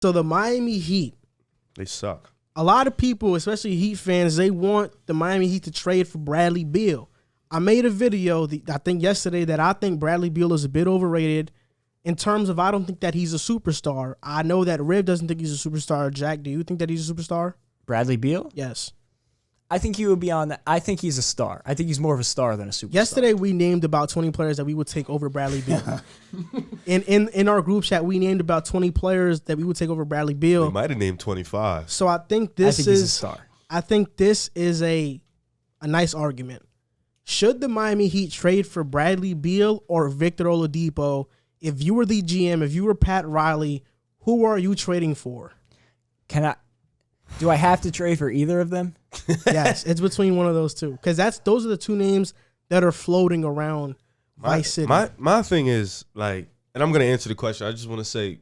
So the Miami Heat, They suck. a lot of people, especially Heat fans, they want the Miami Heat to trade for Bradley Beal. I made a video, I think yesterday, that I think Bradley Beal is a bit overrated in terms of I don't think that he's a superstar. I know that Riv doesn't think he's a superstar. Jack, do you think that he's a superstar? Bradley Beal? Yes. I think he would be on that. I think he's a star. I think he's more of a star than a superstar. Yesterday, we named about 20 players that we would take over Bradley Beal. in our group chat, we named about 20 players that we would take over Bradley Beal. We might have named 25. So I think he's a star. I think this is a nice argument. Should the Miami Heat trade for Bradley Beal or Victor Oladipo? If you were the GM, if you were Pat Riley, who are you trading for? Do I have to trade for either of them? Yes, it's between one of those two. Because those are the two names that are floating around Vice City. My thing is, like, and I'm going to answer the question. I just want to say,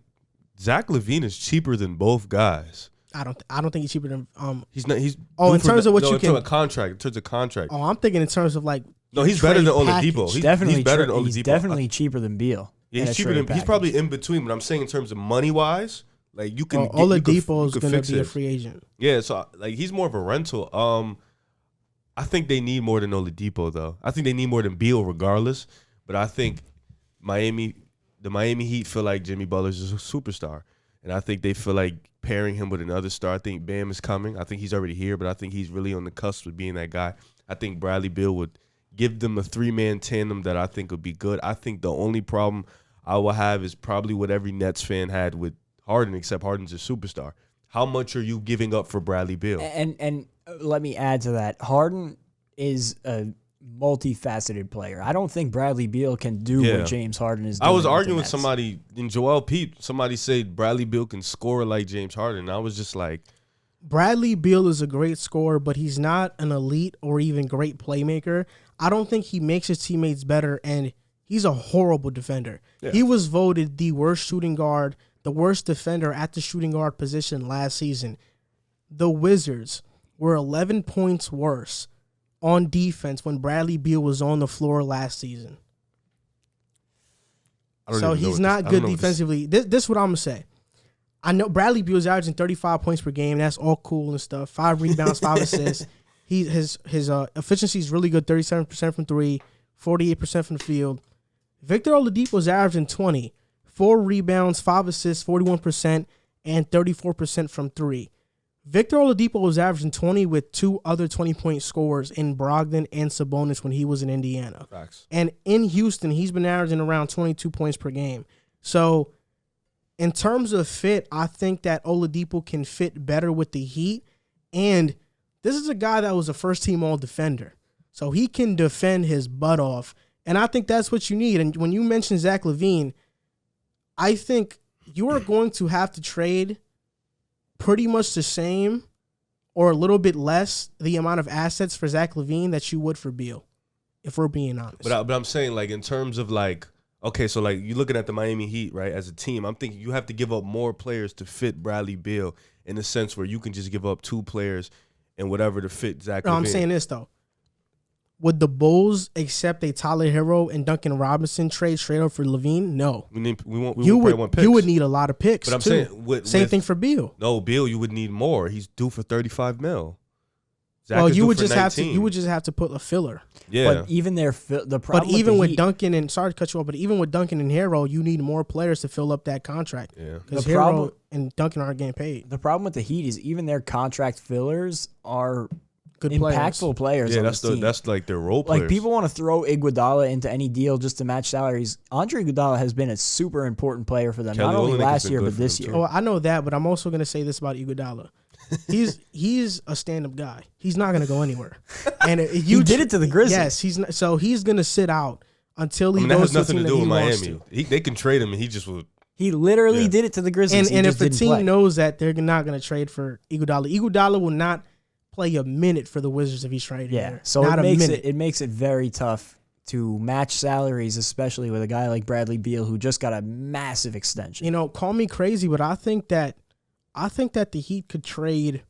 Zach LaVine is cheaper than both guys. I don't think he's cheaper than He's not. He's in terms of what you in can terms of contract. In terms of contract. Oh, I'm thinking in terms of like no, he's better than Oladipo. He's better than Oladipo. He's definitely cheaper than Beal. Yeah, he's cheaper than. He's probably in between. But I'm saying in terms of money wise, like you can. Oladipo is going to be a free agent. Yeah, so like he's more of a rental. I think they need more than Oladipo though. I think they need more than Beal regardless. But I think the Miami Heat feel like Jimmy Butler's is a superstar, and I think they feel like pairing him with another star. I think Bam is coming. I think he's already here, but I think he's really on the cusp of being that guy. I think Bradley Beal would give them a 3-man tandem that I think would be good. I think the only problem I will have is probably what every Nets fan had with Harden, except Harden's a superstar. How much are you giving up for Bradley Beal? And let me add to that. Harden is a multifaceted player. I don't think Bradley Beal can do what James Harden is doing. I was arguing with somebody in Joel Pete. Somebody said Bradley Beal can score like James Harden. And I was just like, Bradley Beal is a great scorer, but he's not an elite or even great playmaker. I don't think he makes his teammates better, and he's a horrible defender. Yeah. He was voted the worst shooting guard, the worst defender at the shooting guard position last season. The Wizards were 11 points worse on defense when Bradley Beal was on the floor last season. So he's not good defensively. This is what I'm going to say. I know Bradley Beal's averaging 35 points per game. That's all cool and stuff. 5 rebounds, 5 assists. His efficiency is really good, 37% from 3, 48% from the field. Victor Oladipo's averaging 20, 4 rebounds, 5 assists, 41%, and 34% from 3. Victor Oladipo was averaging 20 with 2 other 20-point scorers in Brogdon and Sabonis when he was in Indiana. Facts. And in Houston, he's been averaging around 22 points per game. So in terms of fit, I think that Oladipo can fit better with the Heat. And this is a guy that was a first-team all-defender. So he can defend his butt off. And I think that's what you need. And when you mention Zach LaVine, I think you are going to have to trade pretty much the same or a little bit less the amount of assets for Zach LaVine that you would for Beal, if we're being honest. But I'm saying, like, in terms of, like, okay, so, like, you're looking at the Miami Heat, right, as a team. I'm thinking you have to give up more players to fit Bradley Beal in the sense where you can just give up 2 players and whatever to fit Zach LaVine. I'm saying this, though. Would the Bulls accept a Tyler Hero and Duncan Robinson trade straight up for LaVine? No. We want picks. You would need a lot of picks, but I'm too. saying Same thing for Beal. No, Beal, you would need more. He's due for $35 million. Well, you would just have to put a filler. Yeah. But even the problem. But even with Duncan and sorry to cut you off, but even with Duncan and Hero, you need more players to fill up that contract. Yeah. Because Hero and Duncan aren't getting paid. The problem with the Heat is even their contract fillers are good impactful players. Yeah, on that's like their role players. Like people want to throw Iguodala into any deal just to match salaries. Andre Iguodala has been a super important player for them, not only last year but this year. Oh, I know that, but I'm also going to say this about Iguodala. He's a stand-up guy. He's not going to go anywhere. And he did it to the Grizzlies. Yes, he's going to sit out until he goes to a team that he wants to. They can trade him, and he just would. He literally did it to the Grizzlies. And if the team knows that they're not going to trade for Iguodala will not play a minute for the Wizards if he's traded. Yeah, so it makes it very tough to match salaries, especially with a guy like Bradley Beal who just got a massive extension. You know, call me crazy, but I think that the Heat could trade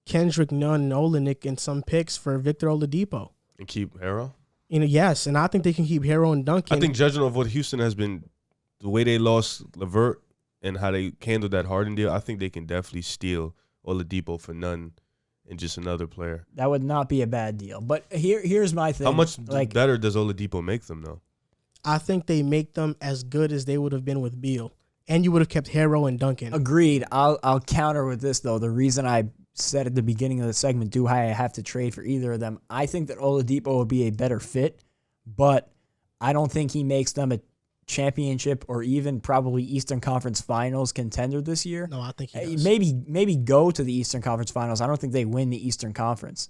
Kendrick Nunn and Olenek and some picks for Victor Oladipo and keep Hero. You know, yes, and I think they can keep Hero and Duncan. I think judging of what Houston has been, the way they lost LeVert and how they handled that Harden deal, I think they can definitely steal Oladipo for none and just another player. That would not be a bad deal. But here's my thing. How much better does Oladipo make them, though? I think they make them as good as they would have been with Beal. And you would have kept Harrow and Duncan. Agreed. I'll counter with this, though. The reason I said at the beginning of the segment, do I have to trade for either of them? I think that Oladipo would be a better fit, but I don't think he makes them a championship or even probably Eastern Conference Finals contender this year. No, I think he does. Maybe go to the Eastern Conference Finals. I don't think they win the Eastern Conference.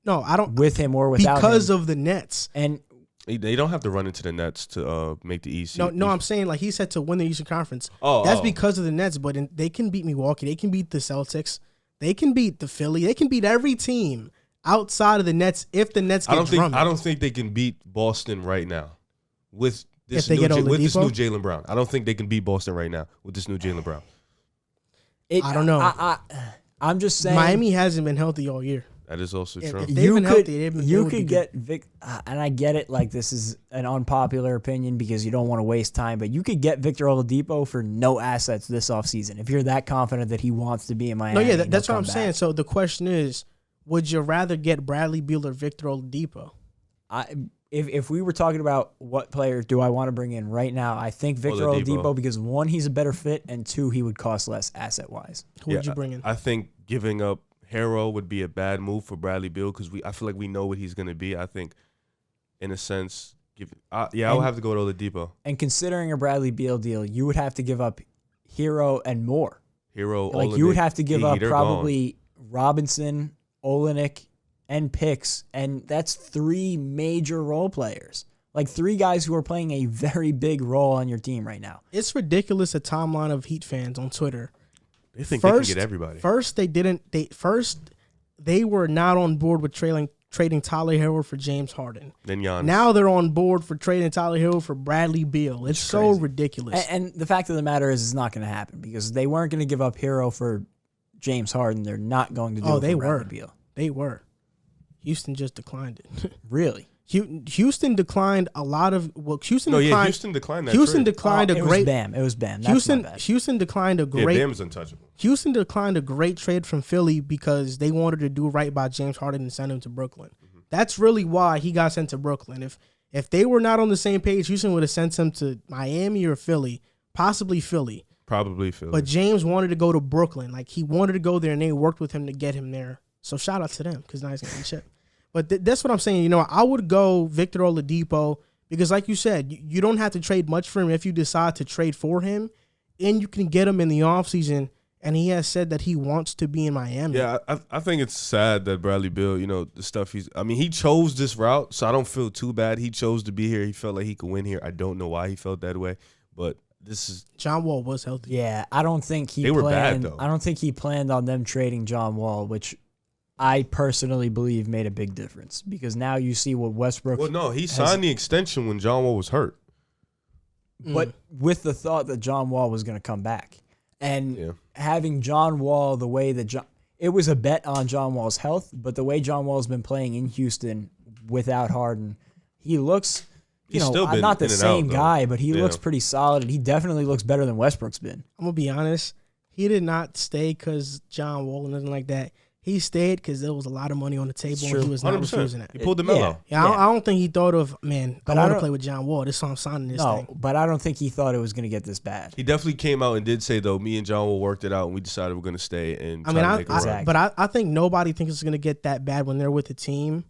No, I don't. With him or without him. Because of the Nets. And they don't have to run into the Nets to make the East. No, I'm saying like he said to win the Eastern Conference. That's because of the Nets, but they can beat Milwaukee. They can beat the Celtics. They can beat the Philly. They can beat every team outside of the Nets if the Nets get drumming. I don't think they can beat Boston right now with this new Jaylen Brown. I don't think they can beat Boston right now with this new Jaylen Brown. I don't know. I'm just saying. Miami hasn't been healthy all year. That is also true. If they've been healthy, you could get Vic, and I get it. Like this is an unpopular opinion because you don't want to waste time, but you could get Victor Oladipo for no assets this offseason if you're that confident that he wants to be in Miami. No, yeah, that's what I'm saying. So the question is, would you rather get Bradley Beal or Victor Oladipo? If we were talking about what player do I want to bring in right now, I think Victor Oladipo because one, he's a better fit, and two, he would cost less asset wise. Who would you bring in? I think giving up Harrow would be a bad move for Bradley Beal because I feel like we know what he's going to be. I think, in a sense, I would have to go to Oladipo. And considering a Bradley Beal deal, you would have to give up Hero and more. Olenek, you would have to give up probably Robinson, Olenek, and picks, and that's three major role players. Like three guys who are playing a very big role on your team right now. It's ridiculous, a timeline of Heat fans on Twitter. They think they can get everybody. First, they were not on board with trading Tyler Hero for James Harden. Then Giannis. Now they're on board for trading Tyler Hero for Bradley Beal. It's so ridiculous. And the fact of the matter is it's not going to happen because they weren't going to give up Hero for James Harden. They're not going to do it for Bradley Beal. They were. Houston just declined it. Really? Houston declined a lot of. Well, Houston declined that. Houston declined a great. It was Bam. Houston declined a great. Bam is untouchable. Houston declined a great trade from Philly because they wanted to do right by James Harden and send him to Brooklyn. Mm-hmm. That's really why he got sent to Brooklyn. If they were not on the same page, Houston would have sent him to Miami or Philly, possibly Philly. Probably Philly. But James wanted to go to Brooklyn. Like he wanted to go there, and they worked with him to get him there. So shout out to them because now he's getting shipped. But that's what I'm saying. You know, I would go Victor Oladipo because, like you said, you don't have to trade much for him if you decide to trade for him, and you can get him in the offseason, and he has said that he wants to be in Miami. Yeah, I think it's sad that Bradley Beal, you know, the stuff he chose this route, so I don't feel too bad. He chose to be here. He felt like he could win here. I don't know why he felt that way, but this is... John Wall was healthy. Yeah, I don't think he were bad, though. I don't think he planned on them trading John Wall, which... I personally believe made a big difference because now you see what Westbrook. Well, no, he signed the extension when John Wall was hurt, but with the thought that John Wall was going to come back, and having John Wall the way that it was a bet on John Wall's health, but the way John Wall's been playing in Houston without Harden, he looks. He's still been not the same guy, but he looks Yeah. pretty solid, and he definitely looks better than Westbrook's been. I'm gonna be honest. He did not stay because John Wall and nothing like that. He stayed because there was a lot of money on the table and he was not refusing it. He pulled the Melo. Yeah, I don't think he thought of, man, I want to play with John Wall. This is why I'm signing this thing. No, but I don't think he thought it was going to get this bad. He definitely came out and did say, though, me and John Wall worked it out and we decided we're going to stay and try to make it run. But I think nobody thinks it's going to get that bad when they're with the team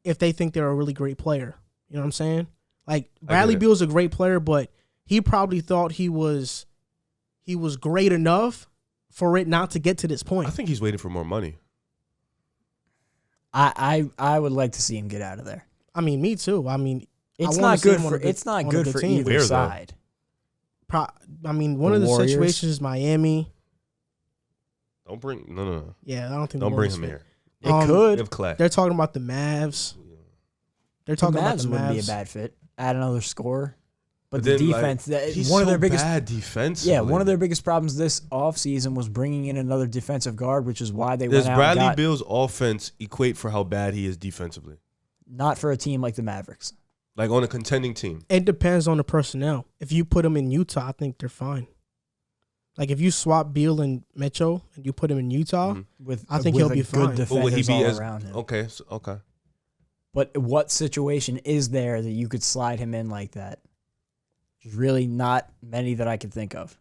if they think they're a really great player. You know what I'm saying? Like, Bradley Beal's a great player, but he probably thought he was great enough for it not to get to this point. I think he's waiting for more money. I would like to see him get out of there. I mean, me too. I mean, it's not good for either side. I mean, one of the situations is Miami. Don't bring no. Yeah, I don't think. Don't bring him here. It could. If Clay. They're talking about the Mavs. They're talking about the Mavs. Wouldn't be a bad fit. Add another scorer. But then, the defense, he's one of their so biggest bad defensively. Yeah, one of their biggest problems this offseason was bringing in another defensive guard, which is why they Does went out. Bradley Beal's offense equate for how bad he is defensively? Not for a team like the Mavericks. Like on a contending team. It depends on the personnel. If you put them in Utah, I think they're fine. Like if you swap Beal and Mitchell and you put him in Utah, I think he'll be fine. Good But would he defenders be all as around him. okay? Okay. But what situation is there that you could slide him in like that? There's really not many that I could think of.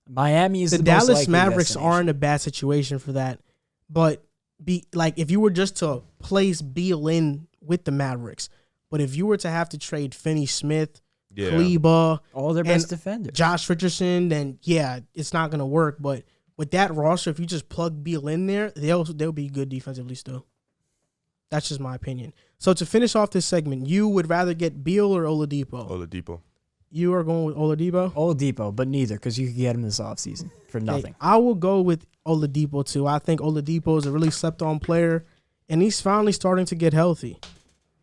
Miami is the the Dallas most likely Mavericks destination. are in a bad situation for that. But if you were just to place Beal in with the Mavericks, but if you were to have to trade Finney Smith, Kleba, all their best defenders, Josh Richardson, then yeah, it's not gonna work. But with that roster, if you just plug Beal in there, they'll be good defensively still. That's just my opinion. So to finish off this segment, you would rather get Beal or Oladipo? Oladipo. You are going with Oladipo? Oladipo, but neither, because you could get him this offseason for nothing. Okay, I will go with Oladipo too. I think Oladipo is a really slept-on player, and he's finally starting to get healthy.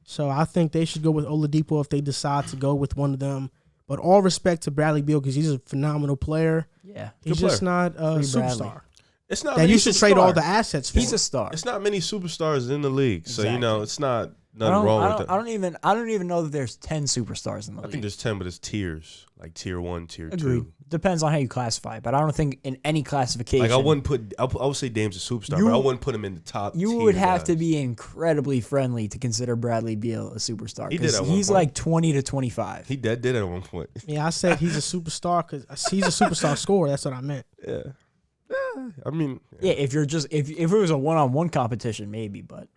So I think they should go with Oladipo if they decide to go with one of them. But all respect to Bradley Beal because he's a phenomenal player. Yeah, he's just not a superstar. It's not that you should trade all the assets for. He's a star. It's not many superstars in the league, Exactly. so you know it's not nothing wrong with that. I don't even know that there's 10 superstars in the league. I think there's 10, but it's tiers, like tier 1, tier Agreed. 2. Depends on how you classify, but I don't think in any classification. Like I wouldn't put. I would say Dame's a superstar, but I wouldn't put him in the top. You would have to be incredibly friendly to consider Bradley Beal a superstar. He did at one he's point. like 20 to 25. He did at one point. Yeah, I said he's a superstar because he's a superstar scorer. That's what I meant. Yeah. I mean, Yeah, if it was a one-on-one competition, maybe, but